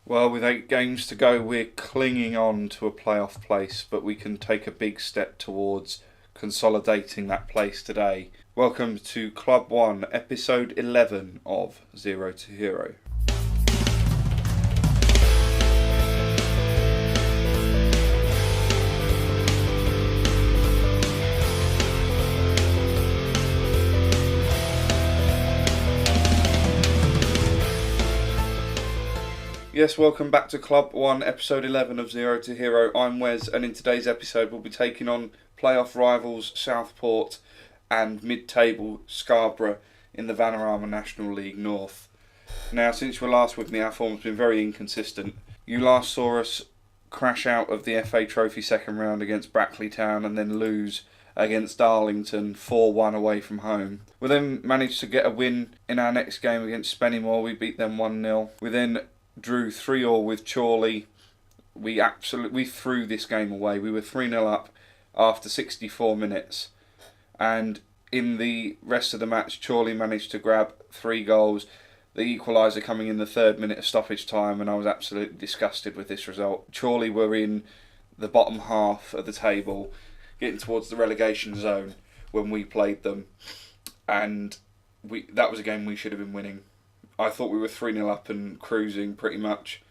Well, with 8 games to go, we're clinging on to a playoff place, but we can take a big step towards consolidating that place today. Welcome to Club 1, episode 11 of Zero to Hero. Yes, welcome back to Club 1, episode 11 of Zero to Hero. I'm Wes, and in today's episode we'll be taking on playoff rivals Southport and mid-table Scarborough in the Vanarama National League North. Now, since you were last with me, our form's been very inconsistent. You last saw us crash out of the FA Trophy second round against Brackley Town and then lose against Darlington 4-1 away from home. We then managed to get a win in our next game against Spennymoor. We beat them 1-0. We then drew 3-3 with Chorley. We threw this game away. We were 3-0 up after 64 minutes. And in the rest of the match, Chorley managed to grab 3 goals. The equaliser coming in the 3rd minute of stoppage time, and I was absolutely disgusted with this result. Chorley were in the bottom half of the table, getting towards the relegation zone when we played them. And that was a game we should have been winning. I thought we were 3-0 up and cruising pretty much,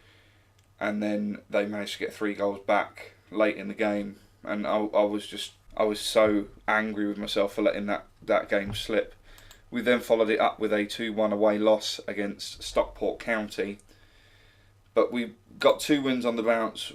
and then they managed to get 3 goals back late in the game, and I was so angry with myself for letting that game slip. We then followed it up with a 2-1 away loss against Stockport County, but we got 2 wins on the bounce.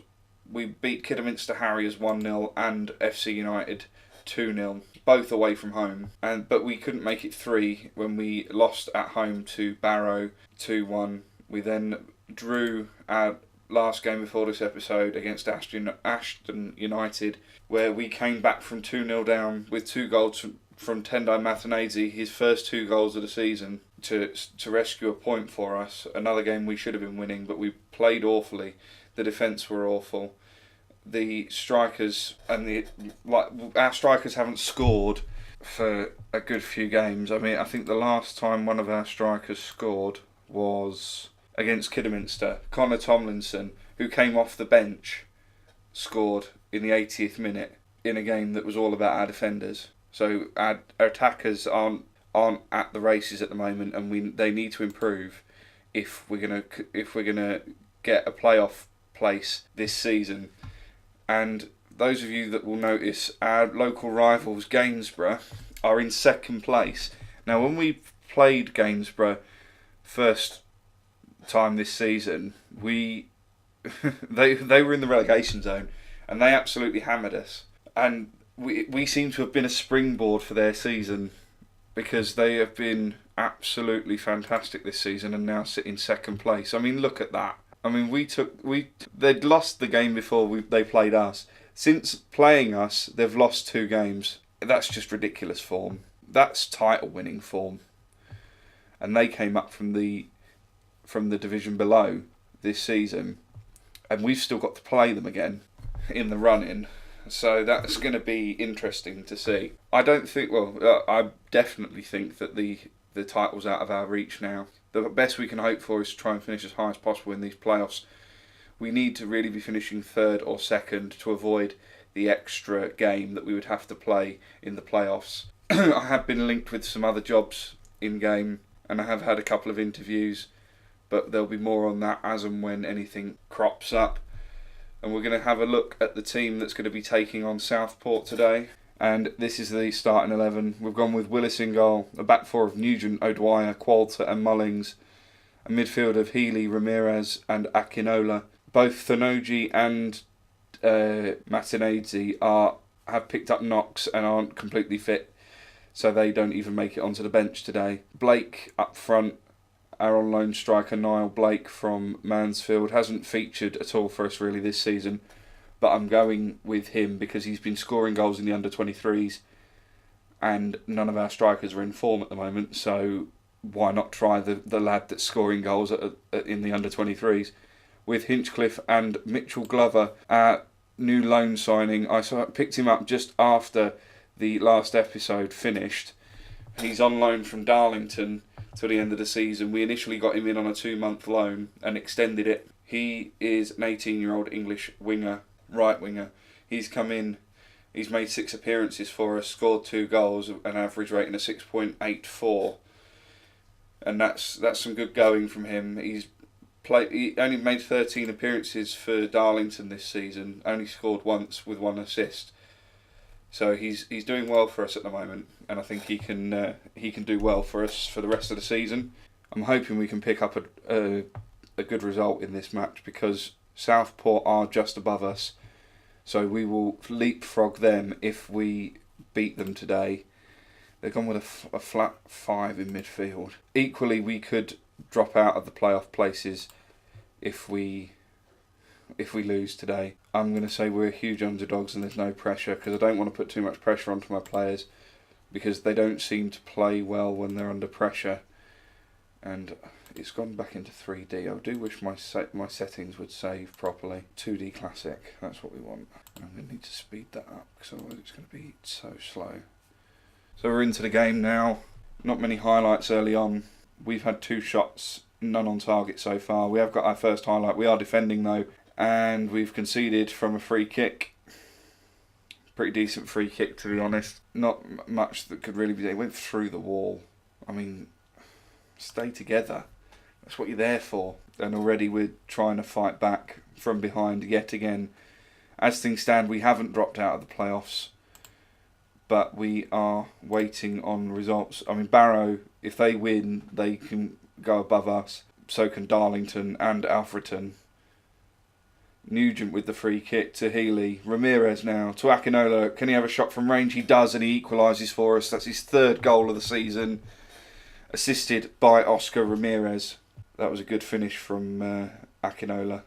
We beat Kidderminster Harriers 1-0 and FC United 2-0, both away from home, but we couldn't make it 3 when we lost at home to Barrow 2-1. We then drew our last game before this episode against Ashton United, where we came back from 2-0 down with 2 goals from Tendai Matanese, his first 2 goals of the season, to rescue a point for us. Another game we should have been winning, but we played awfully. The defence were awful. The strikers our strikers haven't scored for a good few games. I mean, I think the last time one of our strikers scored was against Kidderminster. Connor Tomlinson, who came off the bench, scored in the 80th minute in a game that was all about our defenders. So our attackers aren't at the races at the moment, and they need to improve if we're gonna get a playoff place this season. And those of you that will notice, our local rivals, Gainsborough, are in 2nd place. Now, when we played Gainsborough first time this season, they were in the relegation zone, and they absolutely hammered us. And we seem to have been a springboard for their season, because they have been absolutely fantastic this season and now sit in 2nd place. I mean, look at that. I mean, they'd lost the game before they played us. Since playing us, they've lost 2 games. That's just ridiculous form. That's title-winning form. And they came up from the division below this season, and we've still got to play them again in the run-in. So that's going to be interesting to see. I definitely think that the title's out of our reach now. The best we can hope for is to try and finish as high as possible in these playoffs. We need to really be finishing 3rd or 2nd to avoid the extra game that we would have to play in the playoffs. I have been linked with some other jobs in-game, and I have had a couple of interviews, but there'll be more on that as and when anything crops up. And we're going to have a look at the team that's going to be taking on Southport today. And this is the starting 11. We've gone with Willis in goal, a back 4 of Nugent, O'Dwyer, Qualter and Mullings, a midfield of Healy, Ramirez and Akinola. Both Thanoji and Matanese have picked up knocks and aren't completely fit, so they don't even make it onto the bench today. Blake up front, our on-loan striker Niall Blake from Mansfield, hasn't featured at all for us really this season, but I'm going with him because he's been scoring goals in the under-23s, and none of our strikers are in form at the moment, so why not try the lad that's scoring goals in the under-23s? With Hinchcliffe and Mitchell Glover, our new loan signing. I picked him up just after the last episode finished. He's on loan from Darlington till the end of the season. We initially got him in on a 2-month loan and extended it. He is an 18-year-old English winger, right winger. He's come in, he's made 6 appearances for us, scored 2 goals, an average rating of 6.84. And that's some good going from him. He only made 13 appearances for Darlington this season, only scored once with 1 assist. So he's doing well for us at the moment, and I think he can do well for us for the rest of the season. I'm hoping we can pick up a good result in this match, because Southport are just above us, so we will leapfrog them if we beat them today. They've gone with a flat 5 in midfield. Equally, we could drop out of the playoff places if we lose today. I'm going to say we're huge underdogs and there's no pressure, because I don't want to put too much pressure onto my players, because they don't seem to play well when they're under pressure. And it's gone back into 3D. I do wish my settings would save properly. 2D classic, that's what we want. And I'm going to need to speed that up, because otherwise it's going to be so slow. So we're into the game now. Not many highlights early on. We've had 2 shots, none on target so far. We have got our first highlight. We are defending though, and we've conceded from a free kick. Pretty decent free kick, to be honest. Not much that could really be done. It went through the wall. I mean, stay together. That's what you're there for. And already we're trying to fight back from behind yet again. As things stand, we haven't dropped out of the playoffs, but we are waiting on results. I mean, Barrow, if they win, they can go above us. So can Darlington and Alfreton. Nugent with the free kick to Healy. Ramirez now to Akinola. Can he have a shot from range? He does, and he equalises for us. That's his 3rd goal of the season, assisted by Oscar Ramirez. That was a good finish from Akinola.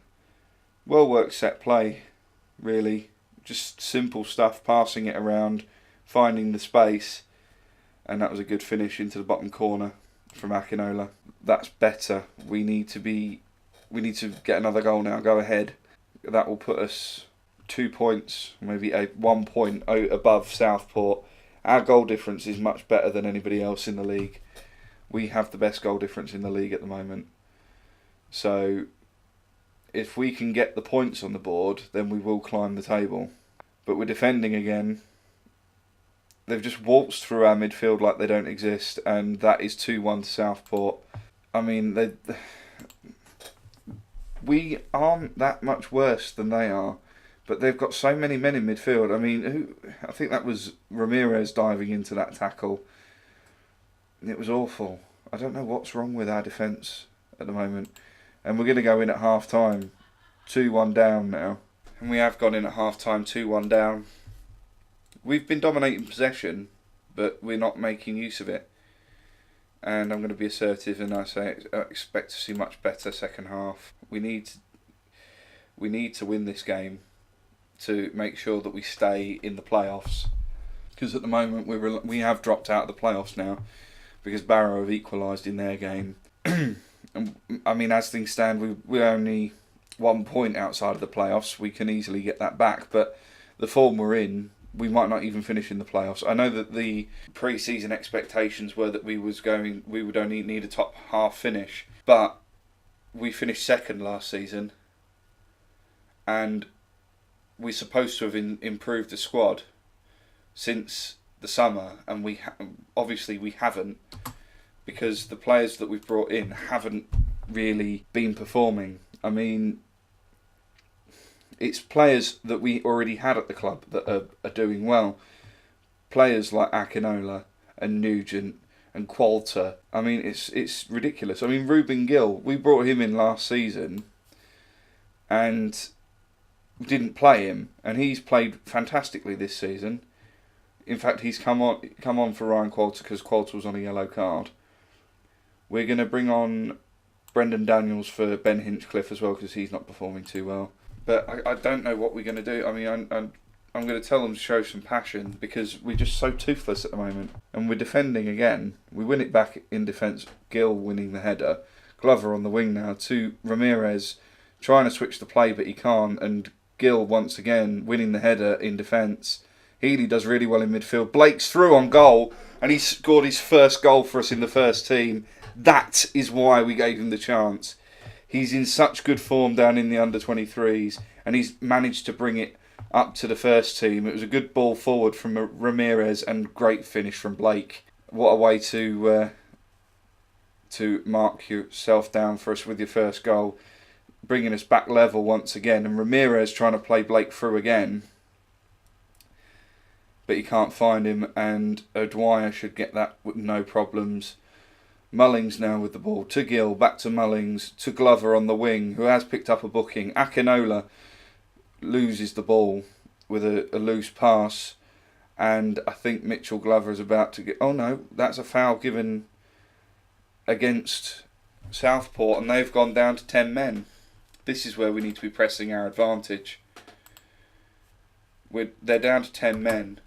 Well worked set play, really. Just simple stuff, passing it around, finding the space, and that was a good finish into the bottom corner from Akinola. That's better. We need to get another goal now. Go ahead. That will put us 2 points, maybe 1 point above Southport. Our goal difference is much better than anybody else in the league. We have the best goal difference in the league at the moment. So if we can get the points on the board, then we will climb the table. But we're defending again. They've just waltzed through our midfield like they don't exist, and that is 2-1 to Southport. I mean, we aren't that much worse than they are, but they've got so many men in midfield. I mean, I think that was Ramirez diving into that tackle. It was awful. I don't know what's wrong with our defence at the moment. And we're going to go in at half-time, 2-1 down now. And we have gone in at half-time, 2-1 down. We've been dominating possession, but we're not making use of it. And I'm going to be assertive, and I expect to see much better second half. We need to win this game to make sure that we stay in the playoffs. Because at the moment we have dropped out of the playoffs now, because Barrow have equalised in their game. And, I mean, as things stand, we're only 1 point outside of the playoffs. We can easily get that back, but the form we're in, we might not even finish in the playoffs. I know that the pre-season expectations were that we would only need a top half finish, but we finished 2nd last season, and we're supposed to have improved the squad since the summer, and obviously we haven't, because the players that we've brought in haven't really been performing. I mean, it's players that we already had at the club that are doing well. Players like Akinola and Nugent and Qualter. I mean, it's ridiculous. I mean, Ruben Gill, we brought him in last season and didn't play him, and he's played fantastically this season. In fact, he's come on for Ryan Qualter because Qualter was on a yellow card. We're going to bring on Brendan Daniels for Ben Hinchcliffe as well, because he's not performing too well. But I don't know what we're going to do. I mean, I'm going to tell them to show some passion, because we're just so toothless at the moment. And we're defending again. We win it back in defence. Gill winning the header. Glover on the wing now to Ramirez, trying to switch the play, but he can't. And Gill once again winning the header in defence. Healy does really well in midfield. Blake's through on goal, and he scored his first goal for us in the first team. That is why we gave him the chance. He's in such good form down in the under-23s, and he's managed to bring it up to the first team. It was a good ball forward from Ramirez and great finish from Blake. What a way to mark yourself down for us with your first goal, bringing us back level once again. And Ramirez trying to play Blake through again, but he can't find him, and O'Dwyer should get that with no problems. Mullings now with the ball to Gill, back to Mullings, to Glover on the wing, who has picked up a booking. Akinola loses the ball with a loose pass, and I think Mitchell Glover is about to get... Oh no, that's a foul given against Southport, and they've gone down to 10 men. This is where we need to be pressing our advantage. They're down to 10 men,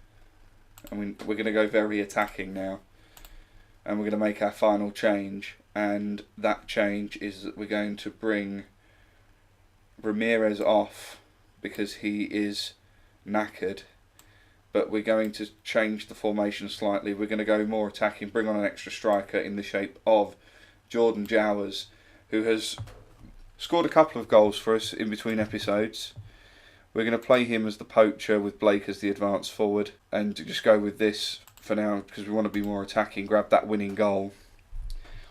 and we're going to go very attacking now. And we're going to make our final change, and that change is that we're going to bring Ramirez off because he is knackered, but we're going to change the formation slightly. We're going to go more attacking, bring on an extra striker in the shape of Jordan Jowers, who has scored a couple of goals for us in between episodes. We're going to play him as the poacher with Blake as the advance forward, and just go with this for now because we want to be more attacking, grab that winning goal.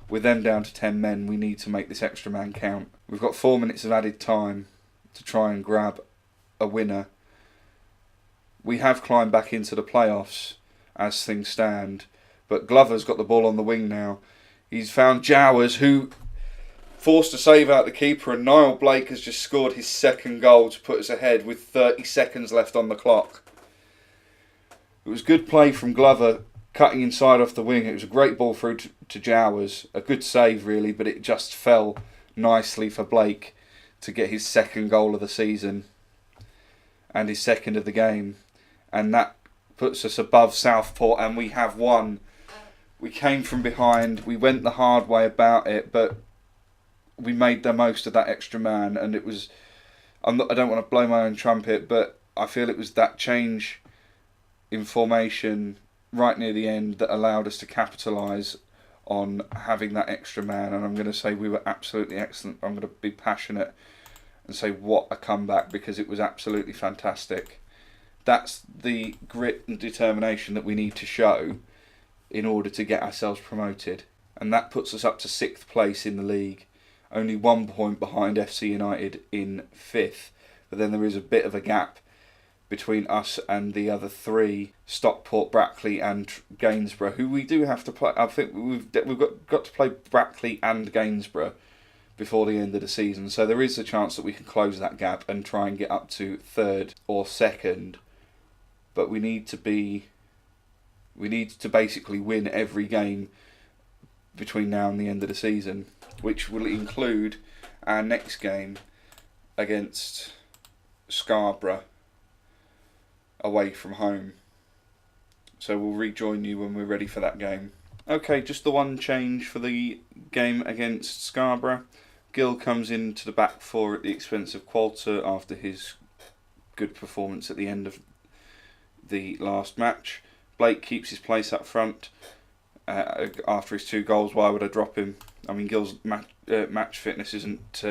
With them down to 10 men, we need to make this extra man count. We've got 4 minutes of added time to try and grab a winner. We have climbed back into the playoffs as things stand, but Glover's got the ball on the wing now. He's found Jowers, who forced a save out the keeper, and Niall Blake has just scored his second goal to put us ahead with 30 seconds left on the clock. It was good play from Glover, cutting inside off the wing. It was a great ball through to Jowers. A good save, really, but it just fell nicely for Blake to get his second goal of the season and his second of the game. And that puts us above Southport, and we have won. We came from behind. We went the hard way about it, but we made the most of that extra man. And it was... I don't want to blow my own trumpet, but I feel it was that change in formation right near the end that allowed us to capitalise on having that extra man. And I'm going to say we were absolutely excellent. I'm going to be passionate and say what a comeback, because it was absolutely fantastic. That's the grit and determination that we need to show in order to get ourselves promoted, and that puts us up to 6th place in the league, only 1 point behind FC United in 5th. But then there is a bit of a gap between us and the other 3, Stockport, Brackley and Gainsborough, who we do have to play. I think we've got to play Brackley and Gainsborough before the end of the season, so there is a chance that we can close that gap and try and get up to 3rd or 2nd. But we need to basically win every game between now and the end of the season, which will include our next game against Scarborough away from home. So we'll rejoin you when we're ready for that game. Okay, just the one change for the game against Scarborough. Gill comes into the back 4 at the expense of Qualter after his good performance at the end of the last match. Blake keeps his place up front after his 2 goals. Why would I drop him? I mean, Gill's match fitness isn't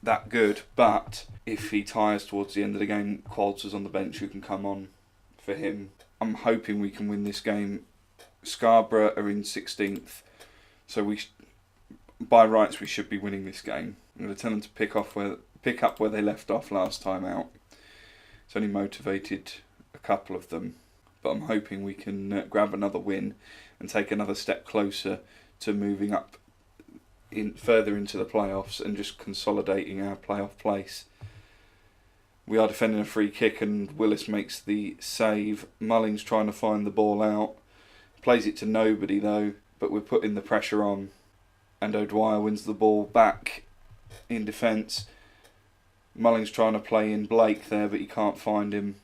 that good, but if he tires towards the end of the game, Qualter's on the bench who can come on for him. I'm hoping we can win this game. Scarborough are in 16th, so by rights we should be winning this game. I'm going to tell them to pick up where they left off last time out. It's only motivated a couple of them, but I'm hoping we can grab another win and take another step closer to moving up further into the playoffs and just consolidating our playoff place. We are defending a free kick and Willis makes the save. Mullings trying to find the ball out. Plays it to nobody though, but we're putting the pressure on. And O'Dwyer wins the ball back in defence. Mullings trying to play in Blake there, but he can't find him.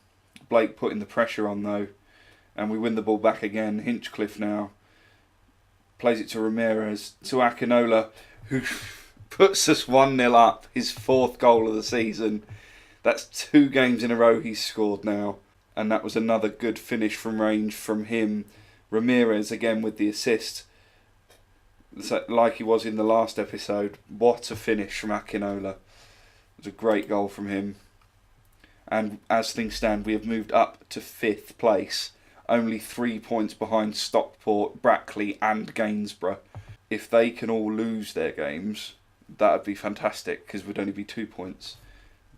Blake putting the pressure on though, and we win the ball back again. Hinchcliffe now plays it to Ramirez, to Akinola, who puts us 1-0 up, his 4th goal of the season. That's 2 games in a row he's scored now, and that was another good finish from range from him. Ramirez again with the assist. So, like he was in the last episode, what a finish from Akinola. It was a great goal from him. And as things stand, we have moved up to 5th place, only 3 points behind Stockport, Brackley and Gainsborough. If they can all lose their games, that would be fantastic, because we'd only be 2 points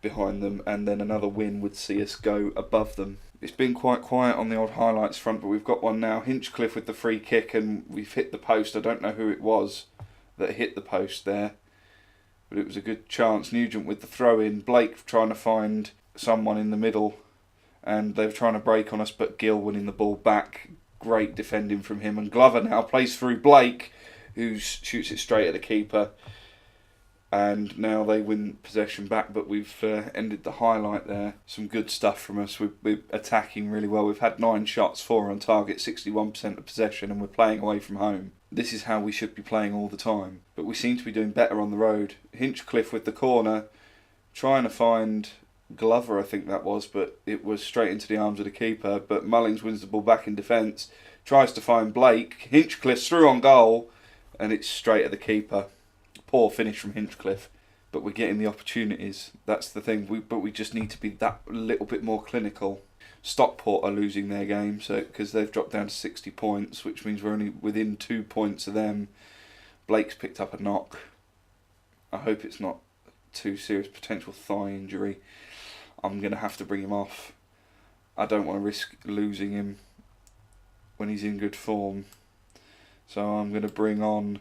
behind them, and then another win would see us go above them. It's been quite quiet on the old highlights front, but we've got one now. Hinchcliffe with the free kick, and we've hit the post. I don't know who it was that hit the post there, but it was a good chance. Nugent with the throw in, Blake trying to find someone in the middle, and they were trying to break on us, but Gill winning the ball back. Great defending from him, and Glover now plays through Blake, who shoots it straight at the keeper. And now they win possession back, but we've ended the highlight there. Some good stuff from us. We're attacking really well. We've had 9 shots, 4 on target, 61% of possession, and we're playing away from home. This is how we should be playing all the time. But we seem to be doing better on the road. Hinchcliffe with the corner, trying to find Glover, I think that was, but it was straight into the arms of the keeper. But Mullings wins the ball back in defence, tries to find Blake. Hinchcliffe's through on goal, and it's straight at the keeper. Poor finish from Hinchcliffe, but we're getting the opportunities. That's the thing. But we just need to be that little bit more clinical. Stockport are losing their game, so because they've dropped down to 60 points, which means we're only within 2 points of them. Blake's picked up a knock. I hope it's not too serious. Potential thigh injury. I'm going to have to bring him off. I don't want to risk losing him when he's in good form. So I'm going to bring on...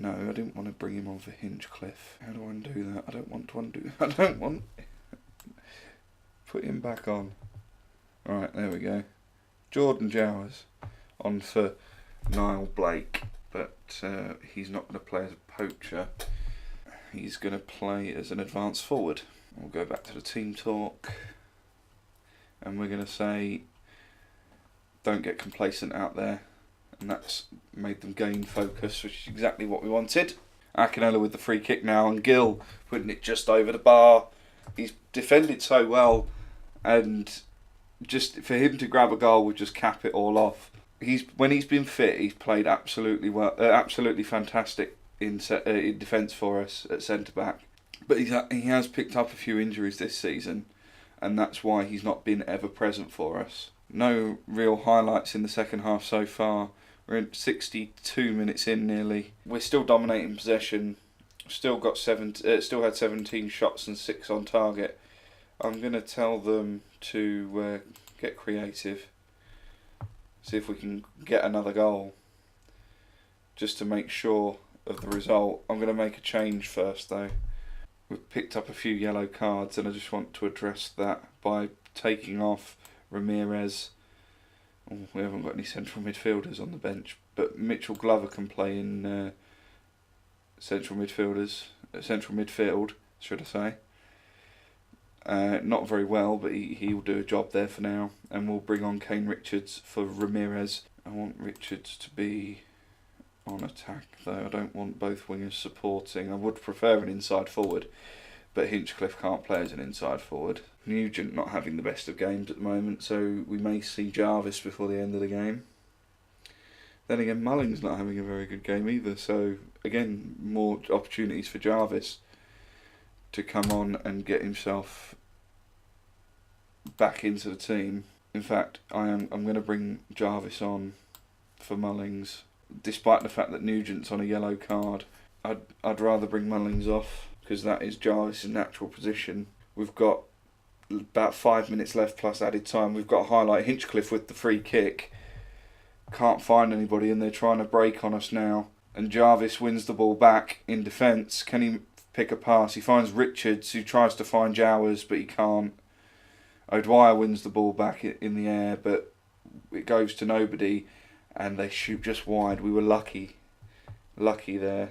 No, I didn't want to bring him on for Hinchcliffe. How do I undo that? I don't want... Put him back on. Alright, there we go. Jordan Jowers on for Niall Blake. But he's not going to play as a poacher. He's going to play as an advanced forward. We'll go back to the team talk. And we're going to say, don't get complacent out there. And that's made them gain focus, which is exactly what we wanted. Akinola with the free kick now, and Gill putting it just over the bar. He's defended so well, and just for him to grab a goal would just cap it all off. When he's been fit, he's played absolutely well, absolutely fantastic in defence for us at centre back. But he has picked up a few injuries this season, and that's why he's not been ever present for us. No real highlights in the second half so far. We're in 62 minutes in nearly. We're still dominating possession. Still had 17 shots and 6 on target. I'm going to tell them to get creative. See if we can get another goal. Just to make sure of the result. I'm going to make a change first though. We've picked up a few yellow cards, and I just want to address that by taking off Ramirez. We haven't got any central midfielders on the bench, but Mitchell Glover can play in central midfield, should I say. Not very well, but he'll do a job there for now. And we'll bring on Kane Richards for Ramirez. I want Richards to be on attack, though. I don't want both wingers supporting. I would prefer an inside forward, but Hinchcliffe can't play as an inside forward. Nugent not having the best of games at the moment, so we may see Jarvis before the end of the game. Then again, Mullings not having a very good game either, so again, more opportunities for Jarvis to come on and get himself back into the team. In fact, I'm going to bring Jarvis on for Mullings, despite the fact that Nugent's on a yellow card. I'd rather bring Mullings off, because that is Jarvis' natural position. We've got about 5 minutes left plus added time. We've got a highlight. Hinchcliffe with the free kick. Can't find anybody, and they're trying to break on us now. And Jarvis wins the ball back in defence. Can he pick a pass? He finds Richards, who tries to find Jowers, but he can't. O'Dwyer wins the ball back in the air, but it goes to nobody, and they shoot just wide. We were lucky there.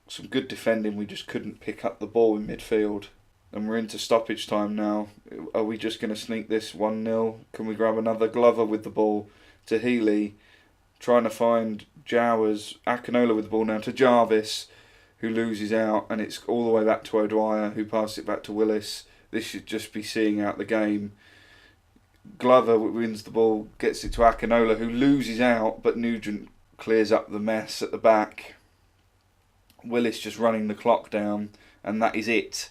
Some good defending. We just couldn't pick up the ball in midfield. And we're into stoppage time now. Are we just going to sneak this 1-0? Can we grab another? Glover with the ball to Healy. Trying to find Jowers. Akinola with the ball now to Jarvis, who loses out. And it's all the way back to O'Dwyer, who passes it back to Willis. This should just be seeing out the game. Glover wins the ball, gets it to Akinola, who loses out, but Nugent clears up the mess at the back. Willis just running the clock down, and that is it.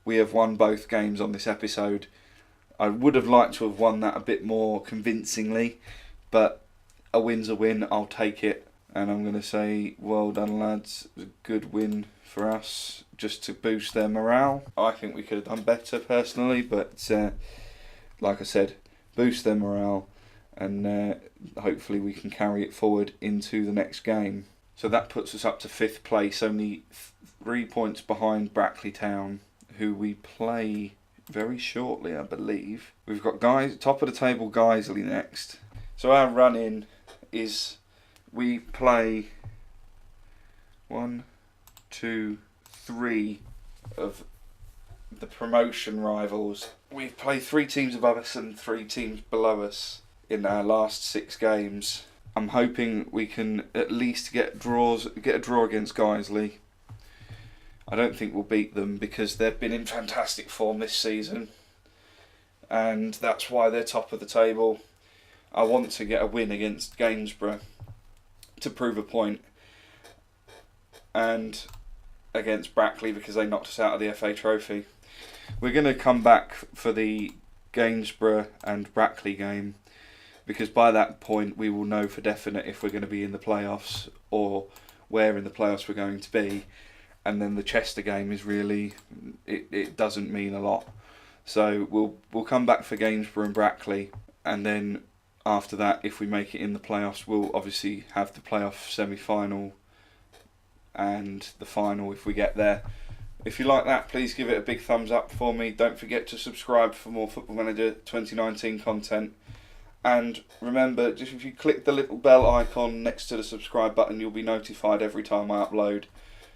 We have won both games on this episode. I would have liked to have won that a bit more convincingly, but a win's a win, I'll take it. And I'm going to say, well done lads, a good win for us, just to boost their morale. I think we could have done better personally, but like I said, boost their morale, and hopefully we can carry it forward into the next game. So that puts us up to 5th place, only 3 points behind Brackley Town, who we play very shortly, I believe. We've got top of the table Guiseley next. So our run-in is we play 1, 2, 3 of the promotion rivals. We've played 3 teams above us and 3 teams below us in our last 6 games. I'm hoping we can at least get a draw against Guiseley. I don't think we'll beat them because they've been in fantastic form this season, and that's why they're top of the table. I want to get a win against Gainsborough to prove a point, and against Brackley because they knocked us out of the FA Trophy. We're going to come back for the Gainsborough and Brackley game, because by that point we will know for definite if we're going to be in the playoffs or where in the playoffs we're going to be. And then the Chester game is really, it doesn't mean a lot. So we'll come back for Gainsborough and Brackley, and then after that, if we make it in the playoffs, we'll obviously have the playoff semi-final and the final if we get there. If you like that, please give it a big thumbs up for me. Don't forget to subscribe for more Football Manager 2019 content. And remember, just if you click the little bell icon next to the subscribe button, you'll be notified every time I upload.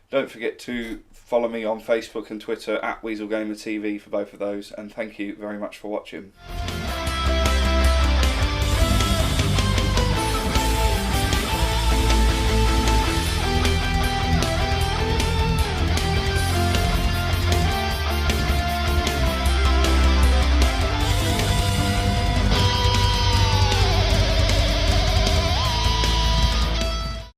Don't forget to follow me on Facebook and Twitter at WeaselGamer TV for both of those, and thank you very much for watching.